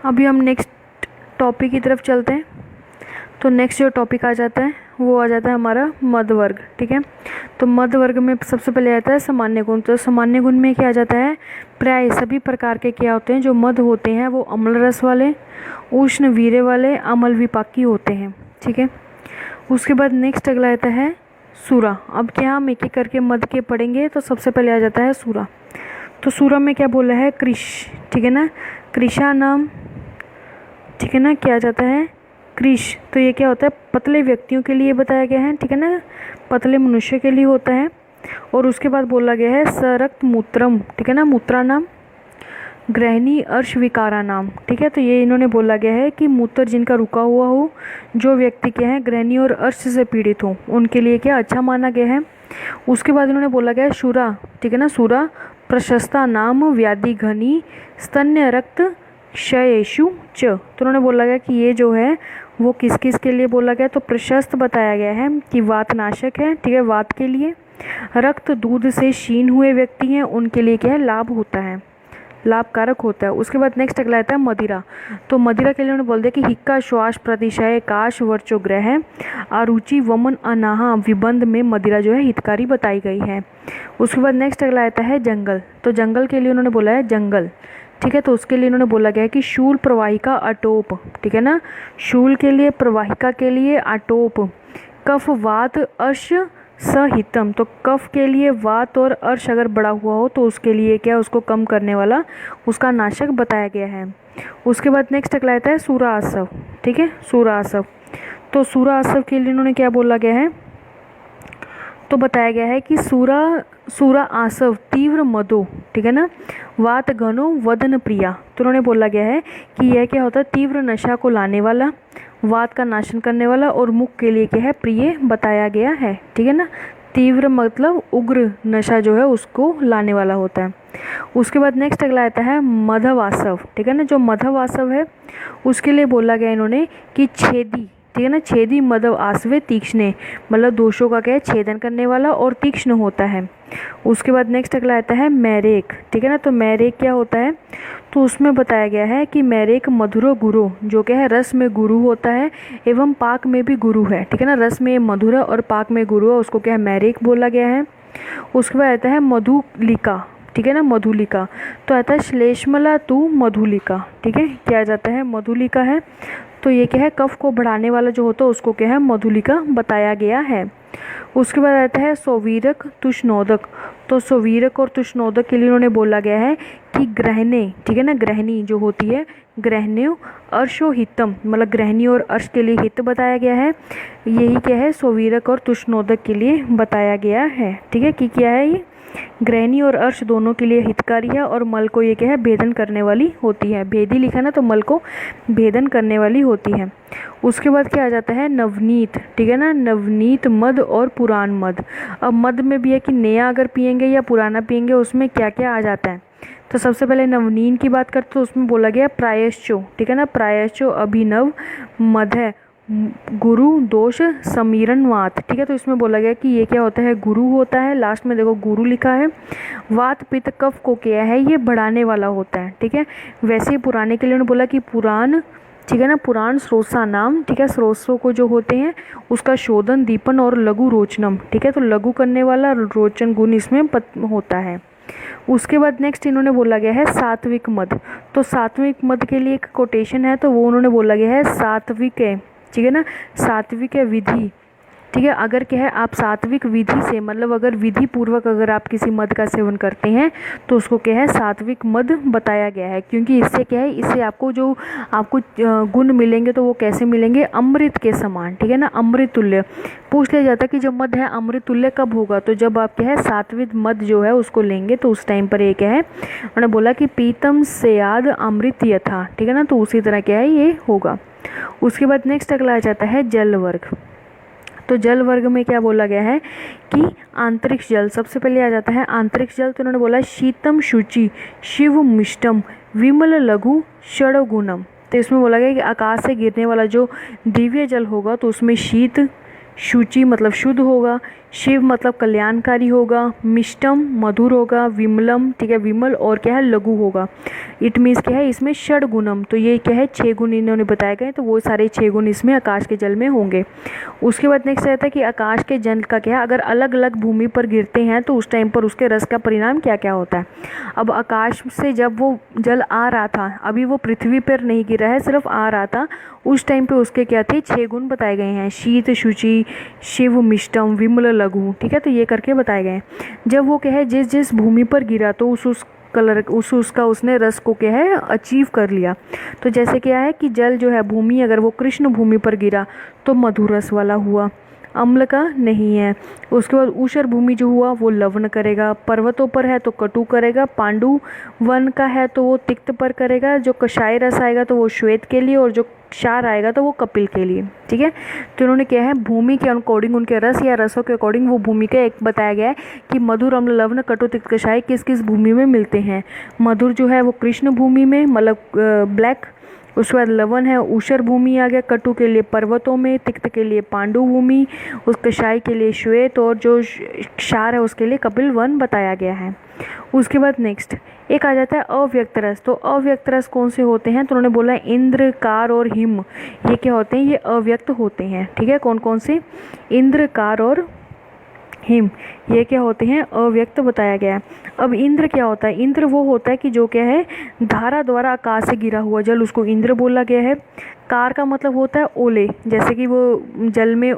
अभी हम next topic की तरफ चलते हैं। तो नेक्स्ट जो टॉपिक आ जाता है वो आ जाता है हमारा मध्य वर्ग। ठीक है, तो मध्य वर्ग में सबसे पहले आता है सामान्य गुण। तो सामान्य गुण में क्या आ जाता है, प्राय सभी प्रकार के क्या होते हैं जो मध्य होते हैं वो अम्ल रस वाले, उष्ण वीर्य वाले, अम्ल विपाकी होते हैं। ठीक है, उसके बाद नेक्स्ट अगला आता है सूरा। अब क्या हम एक एक करके मध्य के पढ़ेंगे। तो सबसे पहले आ जाता है सूरा। तो सूरा में क्या बोला है, कृष। ठीक है ना, कृषा नाम। ठीक है ना, क्या आ जाता है, कृष। तो ये क्या होता है, पतले व्यक्तियों के लिए बताया गया है। ठीक है ना, पतले मनुष्य के लिए होता है। और उसके बाद बोला गया है सरक्त मूत्रम। ठीक है ना, मूत्रा नाम, ग्रहणी अर्श विकारा नाम। ठीक है, तो ये इन्होंने बोला गया है कि मूत्र जिनका रुका हुआ हो, जो व्यक्ति क्या है ग्रहणी और अर्श से पीड़ित हो, उनके लिए क्या अच्छा माना गया है। उसके बाद इन्होंने बोला गया है शूरा। ठीक है ना, शूरा प्रशस्ता नाम व्याधि घनी स्तन्य रक्त क्षयेषु च। तो उन्होंने बोला गया कि ये जो है वो किस किस के लिए बोला गया, तो प्रशस्त बताया गया है कि वातनाशक है। ठीक है, वात के लिए। रक्त दूध से क्षीण हुए व्यक्ति हैं उनके लिए क्या है, लाभ होता है, लाभकारक होता है। उसके बाद नेक्स्ट अगला आता है मदिरा। तो मदिरा के लिए उन्होंने बोल दिया कि हिक्का श्वास प्रतिशय काश वर्चो ग्रह आरुचि वमन अनाहा विबंध में मदिरा जो है हितकारी बताई गई है। उसके बाद नेक्स्ट अगला आता है जंगल। तो जंगल के लिए उन्होंने बोला है जंगल। ठीक है, तो उसके लिए उन्होंने बोला गया है कि शूल प्रवाहिका अटोप। ठीक है ना, शूल के लिए, प्रवाहिका के लिए, अटोप। कफ वात अर्श सहितम। तो कफ के लिए वात और अर्श अगर बढ़ा हुआ हो तो उसके लिए क्या, उसको कम करने वाला, उसका नाशक बताया गया है। उसके बाद नेक्स्ट अगला आता है सूरा आसव। ठीक है, सूरा आसव। तो सूरा आसव के लिए उन्होंने क्या बोला गया है, तो बताया गया है कि सूरा आसव तीव्र मदो। ठीक है ना, वात घनो वदन प्रिया। तो उन्होंने बोला गया है कि यह क्या होता है, तीव्र नशा को लाने वाला, वात का नाशन करने वाला और मुख के लिए क्या है, प्रिय बताया गया है। ठीक है ना, तीव्र मतलब उग्र नशा जो है उसको लाने वाला होता है। उसके बाद नेक्स्ट अगला आता है मधवासव। ठीक है ना, जो मधवासव है उसके लिए बोला गया इन्होंने कि छेदी। ठीक है ना, छेदी मधव आसवे तीक्ष्ण, मतलब दोषों का क्या है, छेदन करने वाला और तीक्ष्ण होता है। उसके बाद नेक्स्ट अगला आता है मैरेक। ठीक है ना, तो मैरेक क्या होता है, तो उसमें बताया गया है कि मैरेक मधुरो गुरु, जो क्या है रस में गुरु होता है एवं पाक में भी गुरु है। ठीक है ना, रस में मधुर और पाक में गुरु है, उसको क्या है मैरेक बोला गया है। उसके बाद आता है मधुलिका। ठीक है ना, मधुलिका। तो आता है श्लेष्मला तू मधुलिका। ठीक है, क्या आ जाता है, मधुलिका है। तो ये क्या है, कफ को बढ़ाने वाला जो होता है उसको क्या है, मधुलिका बताया गया है। उसके बाद आता है सोवीरक तुष्णोदक। तो सोवीरक और तुष्णोदक के लिए उन्होंने बोला गया है कि ग्रहणे। ठीक है ना, ग्रहणी जो होती है, ग्रहण्यो अर्शोहितम, मतलब ग्रहणी और अर्श के लिए हित बताया गया है। यही क्या है, सोवीरक और तुष्णोदक के लिए बताया गया है। ठीक है, कि क्या है, ये ग्रहणी और अर्श दोनों के लिए हितकारी है और मल को ये क्या है, भेदन करने वाली होती है। भेदी लिखा ना, तो मल को भेदन करने वाली होती है। उसके बाद क्या आ जाता है नवनीत। ठीक है ना, नवनीत मद और पुरान मद। अब मद में भी है कि नया अगर पियेंगे या पुराना पियेंगे उसमें क्या क्या आ जाता है। तो सबसे पहले नवनीत की बात करते तो उसमें बोला गया प्रायश्चो। ठीक है ना, प्रायश्चो अभिनव मद है, गुरु दोष समीरण वात। ठीक है, तो इसमें बोला गया कि ये क्या होता है, गुरु होता है। लास्ट में देखो गुरु लिखा है। वात पित्त कफ को क्या है, ये बढ़ाने वाला होता है। ठीक है, वैसे ही पुराने के लिए उन्होंने बोला कि पुराण। ठीक है ना, पुराण स्रोसा नाम। ठीक है, स्रोतों को जो होते हैं उसका शोधन दीपन और लघु रोचनम। ठीक है, तो लघु करने वाला रोचन गुण इसमें होता है। उसके बाद नेक्स्ट इन्होंने बोला गया है सात्विक मद। तो सात्विक मद के लिए एक कोटेशन है, तो वो उन्होंने बोला गया है सात्विक है। ठीक है ना, सात्विक विधि। ठीक है, अगर क्या है आप सात्विक विधि से, मतलब अगर विधि पूर्वक अगर आप किसी मद का सेवन करते हैं तो उसको क्या है, सात्विक मद बताया गया है। क्योंकि इससे क्या है, इससे आपको जो आपको गुण मिलेंगे तो वो कैसे मिलेंगे, अमृत के समान। ठीक है ना, अमृत तुल्य। पूछ लिया जाता है कि जो मद है अमृत तुल्य कब होगा, तो जब आप क्या है सात्विक मद जो है उसको लेंगे तो उस टाइम पर ये क्या है, उन्होंने बोला कि पीतम से याद अमृत यथा। ठीक है ना, तो उसी तरह क्या है ये होगा। उसके बाद नेक्स्ट अगला आ जाता है जल वर्ग। तो जल वर्ग में क्या बोला गया है कि आंतरिक्ष जल। सबसे पहले आ जाता है आंतरिक्ष जल। तो उन्होंने बोला शीतम शुचि शिव मिष्टम विमल लघु षडगुणम। तो इसमें बोला गया कि आकाश से गिरने वाला जो दिव्य जल होगा तो उसमें शीत, शुचि मतलब शुद्ध होगा, शिव मतलब कल्याणकारी होगा, मिष्टम मधुर होगा, विमलम ठीक है विमल और क्या है लघु होगा। इट मीन्स क्या है, इसमें षडगुणम, तो ये क्या है 6 गुण इन्होंने बताए गए, तो वो सारे 6 गुण इसमें आकाश के जल में होंगे। उसके बाद नेक्स्ट रहता है कि आकाश के जल का क्या है, अगर अलग अलग भूमि पर गिरते हैं तो उस टाइम पर उसके रस का परिणाम क्या क्या होता है। अब आकाश से जब वो जल आ रहा था, अभी वो पृथ्वी पर नहीं गिरा है, सिर्फ आ रहा था, उस टाइम पे उसके क्या थे 6 गुण बताए गए हैं, शीत शुचि शिव मिष्टम विमल लघु, ठीक है, तो ये करके बताए गए हैं। जब वो क्या है जिस जिस भूमि पर गिरा तो उस कलर उसका उसने रस को क्या है अचीव कर लिया। तो जैसे क्या है कि जल जो है भूमि, अगर वो कृष्ण भूमि पर गिरा तो मधुर रस वाला हुआ, अम्ल का नहीं है। उसके बाद ऊषर भूमि जो हुआ वो लवण करेगा, पर्वतों पर है तो कटु करेगा, पांडु वन का है तो वो तिक्त पर करेगा, जो कषाय रस आएगा तो वो श्वेत के लिए, और जो क्षार आएगा तो वो कपिल के लिए, ठीक है। तो उन्होंने क्या है भूमि के अकॉर्डिंग उनके रस या रसों के अकॉर्डिंग वो भूमि का एक बताया गया है कि मधुर अम्ल लवण कटु तिक्त कषाय किस किस भूमि में मिलते हैं। मधुर जो है वो कृष्ण भूमि में, मतलब ब्लैक। उसके बाद लवण है ऊषर भूमि आ गया, कटु के लिए पर्वतों में, तिक्त के लिए पांडु भूमि, उस कषाय के लिए श्वेत, और जो क्षार है उसके लिए कपिल वन बताया गया है। उसके बाद नेक्स्ट एक आ जाता है अव्यक्त रस। तो अव्यक्त रस कौन से होते हैं, तो उन्होंने बोला इंद्र कार और हिम, ये क्या होते हैं, ये अव्यक्त होते हैं, ठीक है। कौन कौन से, इंद्र कार और हिम, ये क्या होते हैं अव्यक्त बताया गया है। अब इंद्र क्या होता है, इंद्र वो होता है कि जो क्या है धारा द्वारा आकाश से गिरा हुआ जल, उसको इंद्र बोला गया है। कार का मतलब होता है ओले, जैसे कि वो जल में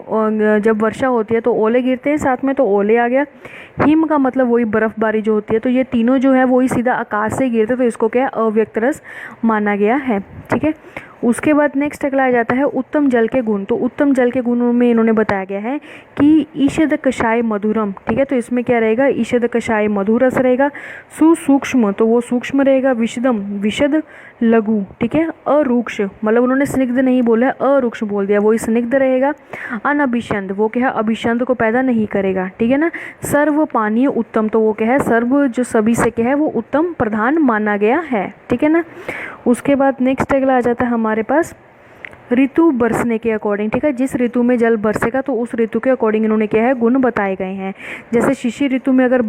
जब वर्षा होती है तो ओले गिरते हैं साथ में, तो ओले आ गया। हिम का मतलब वही बर्फबारी जो होती है, तो ये तीनों जो है वही सीधा आकाश से गिरते, तो इसको क्या है अव्यक्त रस माना गया है, ठीक है। उसके बाद नेक्स्ट अगला आ जाता है उत्तम जल के गुण। तो उत्तम जल के गुणों में इन्होंने बताया गया है कि ईषद कषाय मधुरम, ठीक है, तो इसमें क्या रहेगा ईषद कषाय मधुर रस रहेगा। सुसूक्ष्म तो वो सूक्ष्म रहेगा, विशदम विशद लघु, ठीक है। अरूक्ष मतलब उन्होंने स्निग्ध नहीं बोला, अरूक्ष बोल दिया, वही स्निग्ध रहेगा। अनभिषंद वो क्या है अभिषंद को पैदा नहीं करेगा, ठीक है ना। सर्व पानीय उत्तम तो वो क्या है सर्व जो सभी से क्या है वो उत्तम प्रधान माना गया है, ठीक है ना। उसके बाद नेक्स्ट अगला आ जाता है हमारे पास ऋतु बरसने के अकॉर्डिंग, ठीक है, जिस ऋतु में जल बरसेगा तो उस ऋतु के अकॉर्डिंग इन्होंने क्या है गुण बताए गए हैं। जैसे शिशिर ऋतु में अगर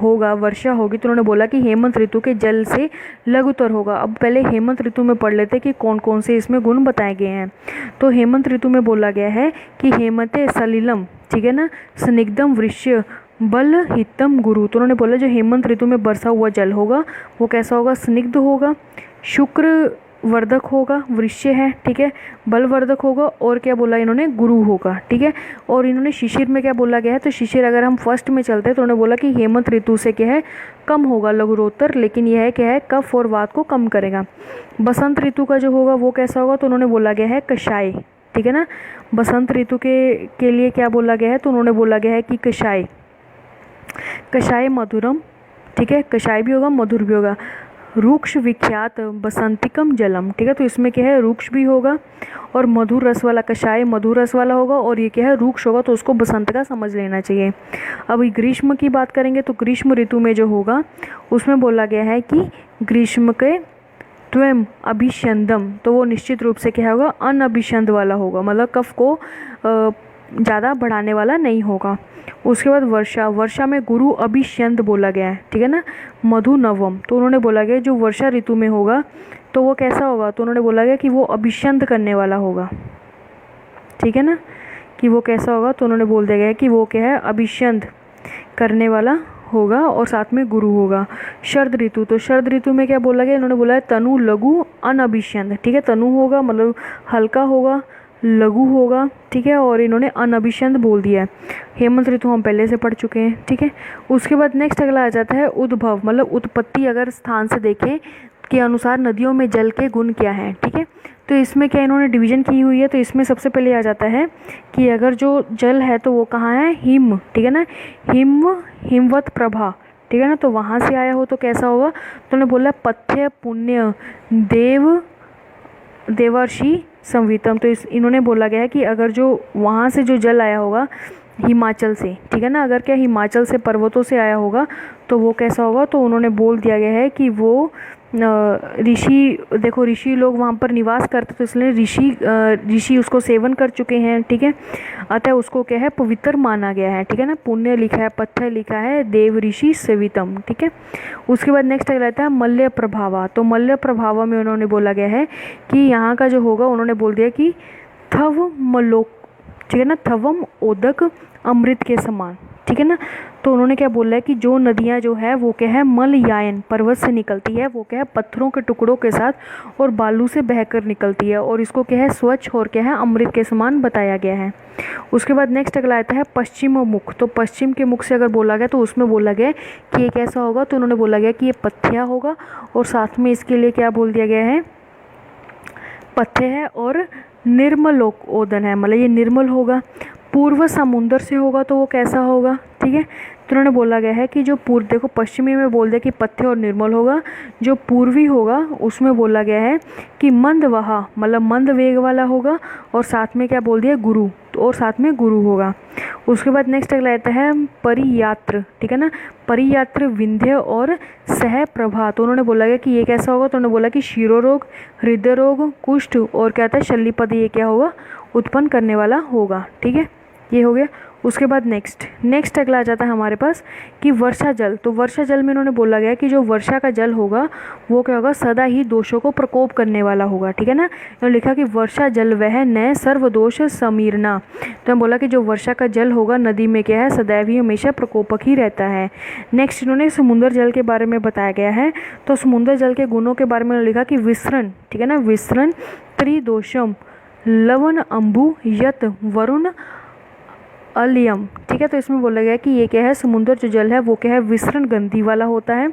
होगा वर्षा होगी तो उन्होंने बोला कि हेमंत ऋतु के जल से लघुतर होगा। अब पहले हेमंत ऋतु में पढ़ लेते कि कौन कौन से इसमें गुण बताए गए हैं। तो हेमंत ऋतु में बोला गया है कि हेमंते सलिलम, ठीक है ना, स्निग्धम वृश्य बल हितम गुरु। तो उन्होंने बोला जो हेमंत ऋतु में बरसा हुआ जल होगा वो कैसा होगा, स्निग्ध होगा, शुक्र वर्धक होगा, वृश्य है, ठीक है, बलवर्धक होगा, और क्या बोला इन्होंने गुरु होगा, ठीक है। और इन्होंने शिशिर में क्या बोला गया है, तो शिशिर अगर हम फर्स्ट में चलते हैं तो उन्होंने बोला कि हेमंत ऋतु से क्या है कम होगा लघुरोत्तर, लेकिन यह है क्या है कफ और वात को कम करेगा। बसंत ऋतु का जो होगा वो कैसा होगा, तो उन्होंने बोला गया है कषाय, ठीक है ना। बसंत ऋतु के लिए क्या बोला गया है, तो उन्होंने बोला गया है कि कषाय, कषाय मधुरम, ठीक है, कषाय भी होगा मधुर भी होगा। रुक्ष विख्यात बसंतिकम जलम, ठीक है, तो इसमें क्या है रुक्ष भी होगा और मधुर रस वाला, कषाय मधुर रस वाला होगा, और ये क्या है रुक्ष होगा तो उसको बसंत का समझ लेना चाहिए। अब ग्रीष्म की बात करेंगे तो ग्रीष्म ऋतु में जो होगा उसमें बोला गया है कि ग्रीष्म के त्वम अभिषंदम, तो वो निश्चित रूप से क्या होगा अनअभिषंद वाला होगा, मतलब कफ को ज़्यादा बढ़ाने वाला नहीं होगा। उसके बाद वर्षा, वर्षा में गुरु अभिषंद बोला गया है, ठीक है ना। मधु नवम, तो उन्होंने बोला गया जो वर्षा ऋतु में होगा तो वो कैसा होगा, तो उन्होंने बोला गया कि वो अभिषंद करने वाला होगा, ठीक है ना, कि वो कैसा होगा, तो उन्होंने बोल दिया गया कि वो क्या है अभिषंद करने वाला होगा और साथ में गुरु होगा। शरद ऋतु, तो शरद ऋतु में क्या बोला गया, इन्होंने बोला है तनु लघु अनभिषंद, ठीक है, तनु होगा मतलब हल्का होगा, लघु होगा, ठीक है, और इन्होंने अनभिषंद बोल दिया है। हेमंत ऋतु हम पहले से पढ़ चुके हैं, ठीक है। उसके बाद नेक्स्ट अगला आ जाता है उद्भव, मतलब उत्पत्ति, अगर स्थान से देखें के अनुसार नदियों में जल के गुण क्या है, ठीक है। तो इसमें क्या इन्होंने डिवीजन की हुई है, तो इसमें सबसे पहले आ जाता है कि अगर जो जल है तो वो कहाँ है, हिम, ठीक है ना, हिम हिमवत प्रभा, ठीक है ना, तो वहाँ से आया हो तो कैसा होगा, तो उन्होंने बोला पथ्य पुण्य देव देवर्षि संवितम, तो इन्होंने बोला गया है कि अगर जो वहाँ से जो जल आया होगा हिमाचल से, ठीक है ना, अगर क्या हिमाचल से पर्वतों से आया होगा तो वो कैसा होगा, तो उन्होंने बोल दिया गया है कि वो ऋषि, देखो ऋषि लोग वहाँ पर निवास करते तो इसलिए ऋषि उसको सेवन कर चुके हैं, ठीक है। अतः उसको क्या है, पवित्र माना गया है, ठीक है ना। पुण्य लिखा है, पथ्य लिखा है, देव ऋषि सेवितम, ठीक है। उसके बाद नेक्स्ट अगला आता है मल्य प्रभावा। तो मल्य प्रभावा में उन्होंने बोला गया है कि यहाँ का जो होगा, उन्होंने बोल दिया कि थव मलोक, ठीक है ना, थवम ओदक अमृत के समान, ठीक है ना। तो उन्होंने क्या बोला है कि जो नदियाँ जो है वो क्या है, मलयायन पर्वत से निकलती है, वो क्या है पत्थरों के टुकड़ों के साथ और बालू से बहकर निकलती है, और इसको क्या है स्वच्छ और क्या है अमृत के समान बताया गया है। उसके बाद नेक्स्ट अगला आता है पश्चिम मुख। तो पश्चिम के मुख से अगर बोला गया तो उसमें बोला गया कि ये कैसा होगा, तो उन्होंने बोला गया कि ये पथ्या होगा, और साथ में इसके लिए क्या बोल दिया गया है, पथ्य है और निर्मलोक ओदन है, मतलब ये निर्मल होगा। पूर्व समुंदर से होगा तो वो कैसा होगा, ठीक है। तो उन्होंने बोला गया है कि जो पूर्व, देखो पश्चिमी में बोल दिया कि पथ्य और निर्मल होगा, जो पूर्वी होगा उसमें बोला गया है कि मंद वहा, मतलब मंद वेग वाला होगा, और साथ में क्या बोल दिया, गुरु, तो और साथ में गुरु होगा। उसके बाद नेक्स्ट अगला आता है परियात्र, ठीक है ना। परियात्र विंध्य और सह प्रभा। तो उन्होंने बोला गया कि ये कैसा होगा, तो उन्होंने बोला कि शिरोरोग, हृदय रोग, कुष्ठ और क्या आता है शल्यपद, ये क्या होगा, उत्पन्न करने वाला होगा, ठीक है। ये हो गया। उसके बाद नेक्स्ट अगला आ जाता है हमारे पास कि वर्षा जल। तो वर्षा जल में उन्होंने बोला गया कि जो वर्षा का जल होगा वो क्या होगा, सदा ही दोषों को प्रकोप करने वाला होगा, ठीक है ना। उन्होंने लिखा कि वर्षा जल वह न सर्व दोष समीरना। तो हम बोला कि जो वर्षा का जल होगा नदी में क्या है, सदैव ही हमेशा प्रकोपक ही रहता है। नेक्स्ट इन्होंने समुद्र जल के बारे में बताया गया है। तो समुद्र जल के गुणों के बारे में उन्होंने लिखा कि विसरण, ठीक है ना, विसरण त्रिदोषम लवण अम्बु यत वरुण अलियम, ठीक है। तो इसमें बोला गया कि ये क्या है, समुद्र जो जल है वो क्या है, विसरण गंधी वाला होता है।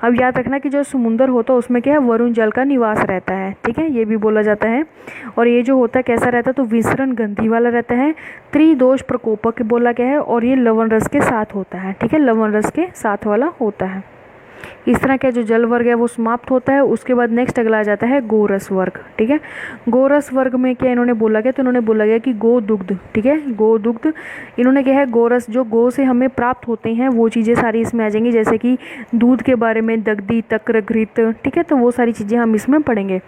अब याद रखना कि जो समुद्र होता है उसमें क्या है, वरुण जल का निवास रहता है, ठीक है, ये भी बोला जाता है। और ये जो होता है कैसा रहता है, तो विसरण गंधी वाला रहता है। त्रिदोष प्रकोपक बोला गया है, और ये लवण रस के साथ होता है, ठीक है, लवण रस के साथ वाला होता है। इस तरह का जो जल वर्ग है वो समाप्त होता है। उसके बाद नेक्स्ट अगला आ जाता है गोरस वर्ग, ठीक है। गोरस वर्ग में क्या इन्होंने बोला गया, तो इन्होंने बोला गया कि गो दुग्ध, ठीक है, गो दुग्ध। इन्होंने क्या है, गोरस जो गो से हमें प्राप्त होते हैं वो चीज़ें सारी इसमें आ जाएंगी, जैसे कि दूध के बारे में दग्धि तक्र घृत, ठीक है, तो वो सारी चीज़ें हम इसमें पढ़ेंगे।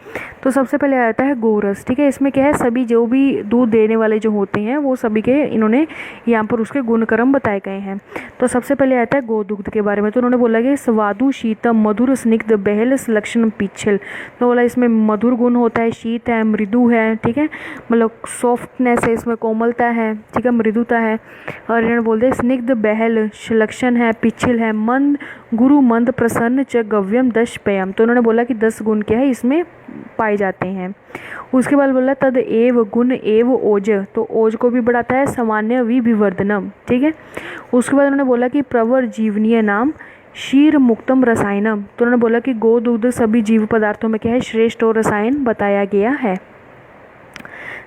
तो सबसे पहले आता है गोरस, ठीक है। इसमें क्या है, सभी जो भी दूध देने वाले जो होते हैं वो सभी के इन्होंने यहाँ पर उसके गुणक्रम बताए गए हैं। तो सबसे पहले आता है गोदुग्ध के बारे में। तो उन्होंने बोला कि स्वादु शीतम मधुर स्निग्ध बहल लक्षण पिछल। तो बोला इसमें मधुर गुण होता है, शीत है, मृदु है, ठीक है, मतलब सॉफ्टनेस है, इसमें कोमलता है, ठीक है, मृदुता है। और इन्होंने बोलते हैं स्निग्ध बहल लक्षण है, पिछल है, मंद गुरु मंद प्रसन्न च गव्यम 10 पेयम। तो उन्होंने बोला कि 10 गुण क्या है इसमें पाए जाते हैं। उसके बाद बोला तद एव गुण एव ओज। तो ओज को भी बढ़ाता है, सामान्य विवर्धनम, ठीक है। उसके बाद उन्होंने बोला कि प्रवर जीवनीय नाम क्षीर मुक्तम रसायनम। तो उन्होंने बोला कि गो दुग्ध सभी जीव पदार्थों में क्या है, श्रेष्ठ और रसायन बताया गया है।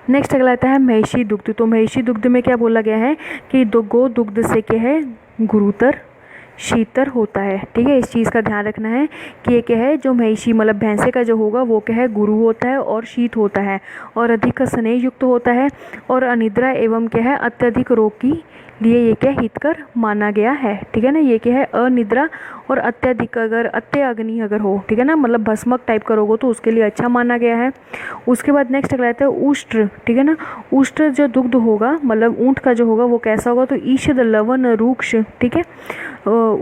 नेक्स्ट अगला आता है महिषी दुग्ध। तो महिषी दुग्ध में क्या बोला गया है कि गो दुग्ध से क्या है, गुरुतर शीतर होता है, ठीक है। इस चीज़ का ध्यान रखना है कि ये क्या है, जो महिषी मतलब भैंसे का जो होगा वो क्या है, गुरु होता है और शीत होता है और अधिक स्नेह युक्त होता है, और अनिद्रा एवं क्या है, अत्यधिक रोग की लिए ये क्या हितकर माना गया है, ठीक है ना। ये क्या है, अनिद्रा और अत्यधिक, अगर अग्नि अगर हो, ठीक है ना, मतलब भस्मक टाइप का रोग हो तो उसके लिए अच्छा माना गया है। उसके बाद नेक्स्ट अगला आता है उष्ट्र, ठीक है ना। उष्ट्र जो दुग्ध होगा मतलब ऊँट का जो होगा वो कैसा होगा, तो ईषद लवन रूक्ष, ठीक है,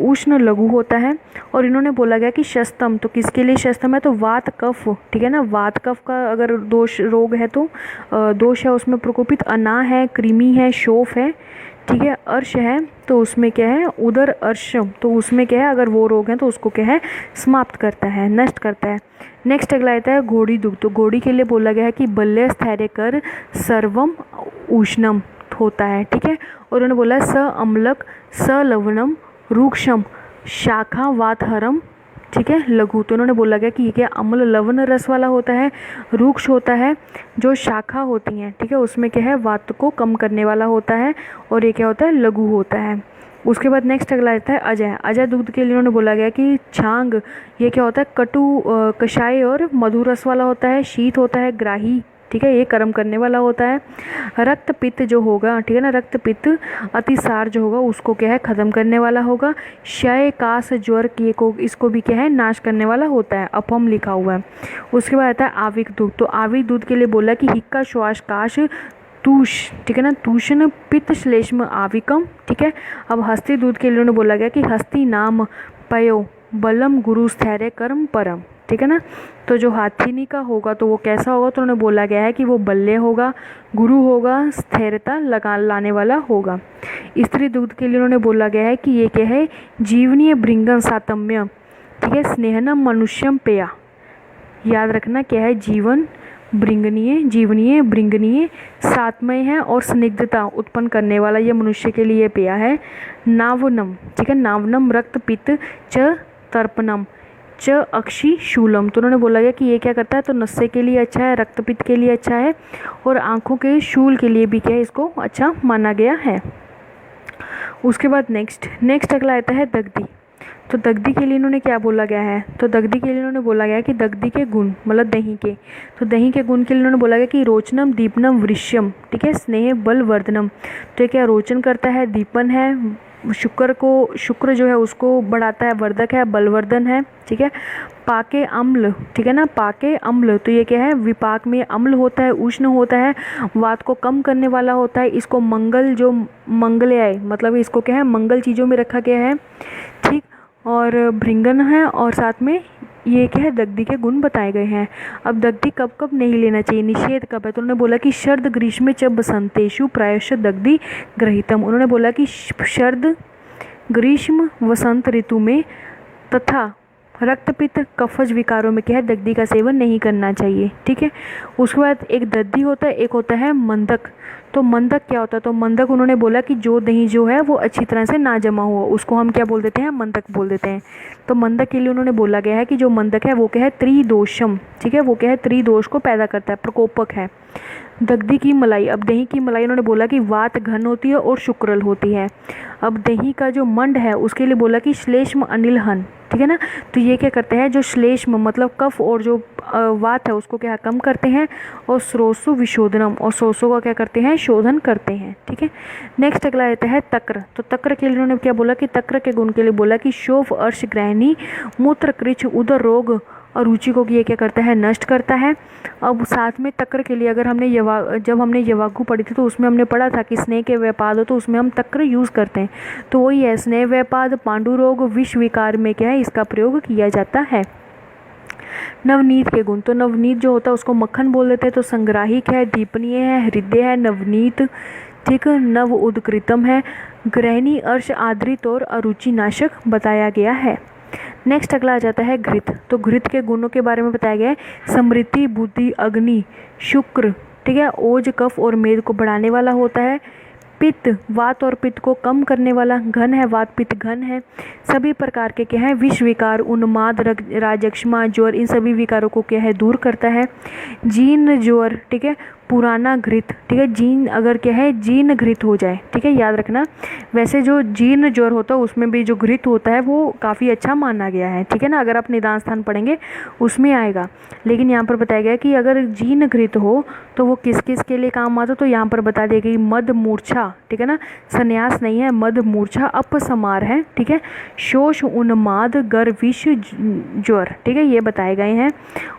उष्ण लघु होता है। और इन्होंने बोला गया कि शस्तम, तो किसके लिए शस्तम है, तो वात कफ, ठीक है ना, वात कफ का अगर दोष रोग है तो दोष है उसमें प्रकोपित, अना है, कृमि है, शोफ है, ठीक है, अर्श है तो उसमें क्या है, उदर अर्श, तो उसमें क्या है, अगर वो रोग है तो उसको क्या है, समाप्त करता है, नष्ट करता है। नेक्स्ट अगला आता है घोड़ी दुग्ध। तो घोड़ी के लिए बोला गया है कि बल्य स्थैर्य कर सर्वम उष्णम होता है, ठीक है। और उन्होंने बोला स अम्लक स लवणम रूक्षम शाखा वातहरम, ठीक है, लघु। तो उन्होंने बोला गया कि ये क्या अम्ल लवण रस वाला होता है, रूक्ष होता है, जो शाखा होती हैं, ठीक है, उसमें क्या है, वात को कम करने वाला होता है, और ये क्या होता है, लघु होता है। उसके बाद नेक्स्ट अगला आता है अजय। अजय दुग्ध के लिए उन्होंने बोला गया कि छांग, ये क्या होता है, कटु कषाय और मधुर रस वाला होता है, शीत होता है, ग्राही, ठीक है, ये कर्म करने वाला होता है। रक्त पित्त जो होगा, ठीक है ना, रक्त पित्त अतिसार जो होगा उसको क्या है, खत्म करने वाला होगा। क्षय काश ज्वर की को इसको भी क्या है, नाश करने वाला होता है, अपम लिखा हुआ है। उसके बाद आता है आविक दूध। तो आविक दूध के लिए बोला कि हिक्का श्वास काश तूष, ठीक है ना, तूषण पित्त श्लेष्म आविकम, ठीक है। अब हस्ती दूध के लिए उन्होंने बोला गया कि हस्ती नाम पयो बलम गुरु स्थैर्य कर्म परम, ठीक है ना। तो जो हाथिनी का होगा तो वो कैसा होगा, तो उन्होंने बोला गया है कि वो बल्ले होगा, गुरु होगा, स्थिरता लगा लाने वाला होगा। स्त्री दूध के लिए उन्होंने बोला गया है कि ये क्या है, जीवनीय भृंगन सातम्य, ठीक है, स्नेहनम मनुष्यम पेया। याद रखना क्या है, जीवन भृंगनीय, जीवनीय भृंगनीय सातमय है और स्निग्धता उत्पन्न करने वाला ये मनुष्य के लिए पेया है। नावनम, ठीक है, नावनम रक्त पित्त च तर्पणम च अक्षी शूलम। तो उन्होंने बोला गया कि ये क्या करता है, तो नस्से के लिए अच्छा है, रक्तपित्त के लिए अच्छा है और आँखों के शूल के लिए भी क्या है, इसको अच्छा माना गया है। उसके बाद नेक्स्ट अगला आता है दग्धी। तो दग्धी के लिए इन्होंने क्या बोला गया है, तो दग्धी के लिए इन्होंने बोला गया कि दग्धी के गुण मतलब दही के, तो दही के गुण के लिए इन्होंने बोला गया कि रोचनम दीपनम वृश्यम, ठीक है, स्नेह बल वर्धनम। तो ये क्या रोचन करता है, दीपन है, शुक्र जो है उसको बढ़ाता है, वर्धक है, बलवर्धन है, ठीक है। पाके अम्ल, ठीक है ना, पाके अम्ल, तो ये क्या है, विपाक में अम्ल होता है, उष्ण होता है, वात को कम करने वाला होता है। इसको मंगल जो मंगलयाय मतलब इसको क्या है, मंगल चीज़ों में रखा गया है, ठीक। और भृंगन है और साथ में ये क्या है, दग्धी के गुण बताए गए हैं। अब दग्धी कब कब नहीं लेना चाहिए, निषेध कब है, तो उन्होंने बोला कि शरद ग्रीष्म च बसंतेषु प्रायश दग्धी ग्रहीतम। उन्होंने बोला कि शरद ग्रीष्म वसंत ऋतु में तथा रक्तपित्त कफज विकारों में क्या है, दग्धी का सेवन नहीं करना चाहिए, ठीक है। उसके बाद एक दग्धी होता है, एक होता है मंदक। तो मंदक क्या होता है, तो मंदक उन्होंने बोला कि जो दही जो है वो अच्छी तरह से ना जमा हुआ, उसको हम क्या बोल देते हैं, मंदक बोल देते हैं। तो मंदक के लिए उन्होंने बोला गया है कि जो मंदक है वो क्या है, त्रिदोषम, ठीक है, वो क्या है, त्रिदोष को पैदा करता है, प्रकोपक है। दग्धी की मलाई, अब दही की मलाई उन्होंने बोला कि वात घन होती है और शुक्रल होती है। अब दही का जो मंड है उसके लिए बोला कि श्लेष्म अनिलहन, ठीक है ना। तो ये क्या करते हैं, जो श्लेष्म मतलब कफ और जो वात है उसको क्या कम करते हैं, और स्रोसु विशोधनम, और स्रोसों का क्या करते हैं, शोधन करते हैं, ठीक है। नेक्स्ट अगला आता है तक्र। तो तक्र के लिए उन्होंने क्या बोला कि तक्र के गुण के लिए बोला कि शोफ अर्श ग्रहणी मूत्र कृच उदर रोग और रुचि को ये क्या करता है, नष्ट करता है। अब साथ में तक्र के लिए अगर हमने जब हमने यवागु पढ़ी थी तो उसमें हमने पढ़ा था कि स्नेह के व्यापाद हो तो उसमें हम तक्र यूज़ करते हैं, तो वही है, स्नेह व्यापाद पांडु रोग विष विकार में क्या है, इसका प्रयोग किया जाता है। नवनीत के गुण, तो नवनीत जो होता है उसको मक्खन बोल देते हैं, तो संग्राहिक है, दीपनीय है, हृदय है, नवनीत, ठीक, नव उदकृतम है, ग्रहणी अर्श आदृत और अरुचि नाशक बताया गया है। नेक्स्ट अगला आ जाता है घृत। तो घृत के गुणों के बारे में बताया गया है, समृद्धि, बुद्धि, अग्नि, शुक्र, ठीक है, ओज, कफ और मेद को बढ़ाने वाला होता है। पित्त, वात और पित्त को कम करने वाला, घन है, वात पित्त घन है, सभी प्रकार के क्या है, विष विकार, उन्माद, राजक्षमा, ज्वर, इन सभी विकारों को क्या है, दूर करता है। जीर्ण ज्वर, ठीक है, पुराना घृत, ठीक है, जीर्ण अगर क्या है, जीर्ण घृत हो जाए, ठीक है, याद रखना। वैसे जो जीर्ण ज्वर होता है उसमें भी जो घृत होता है वो काफ़ी अच्छा माना गया है, ठीक है ना, अगर आप निदान स्थान पढ़ेंगे उसमें आएगा। लेकिन यहाँ पर बताया गया कि अगर जीर्ण घृत हो तो वो किस किस के लिए काम आता, तो यहाँ पर बता दिया कि मद मूर्छा, ठीक है ना, संन्यास नहीं है, मद मूर्छा अपसमार है, ठीक है, शोष, उन्माद, गर, विष, ज्वर, ठीक है, ये बताए गए हैं।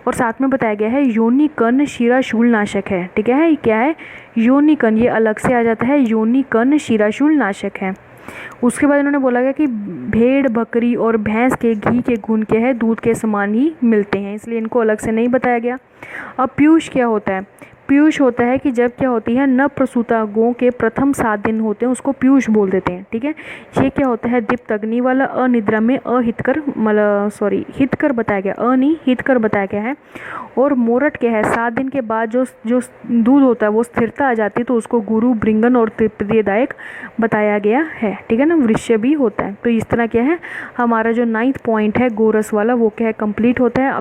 और साथ में बताया गया है योनि कर्ण शिराशूल नाशक है, ठीक है, ये क्या है, योनि कर्ण, ये अलग से आ जाता है, योनि कर्ण शिराशूल नाशक है। उसके बाद इन्होंने बोला गया कि भेड़, बकरी और भैंस के घी के गुण क्या है, दूध के समान ही मिलते हैं, इसलिए इनको अलग से नहीं बताया गया। अब पीयूष क्या होता है, पीयूष होता है कि जब क्या होती है, न प्रसूता गौ के प्रथम 7 दिन होते हैं उसको पीयूष बोल देते हैं, ठीक है। ये क्या होता है, दीप्त अग्नि वाला, अनिद्रा में अहितकर मतलब हितकर बताया गया, नहीं हितकर बताया गया है। और मोरट क्या है, 7 दिन के बाद जो दूध होता है वो स्थिरता आ जाती है तो उसको गुरु, भृंगन और प्रियदायक बताया गया है, ठीक है ना। वृश्य भी होता है। तो इस तरह क्या है, हमारा जो 9th पॉइंट है गोरस वाला वो क्या है, कंप्लीट होता है। अब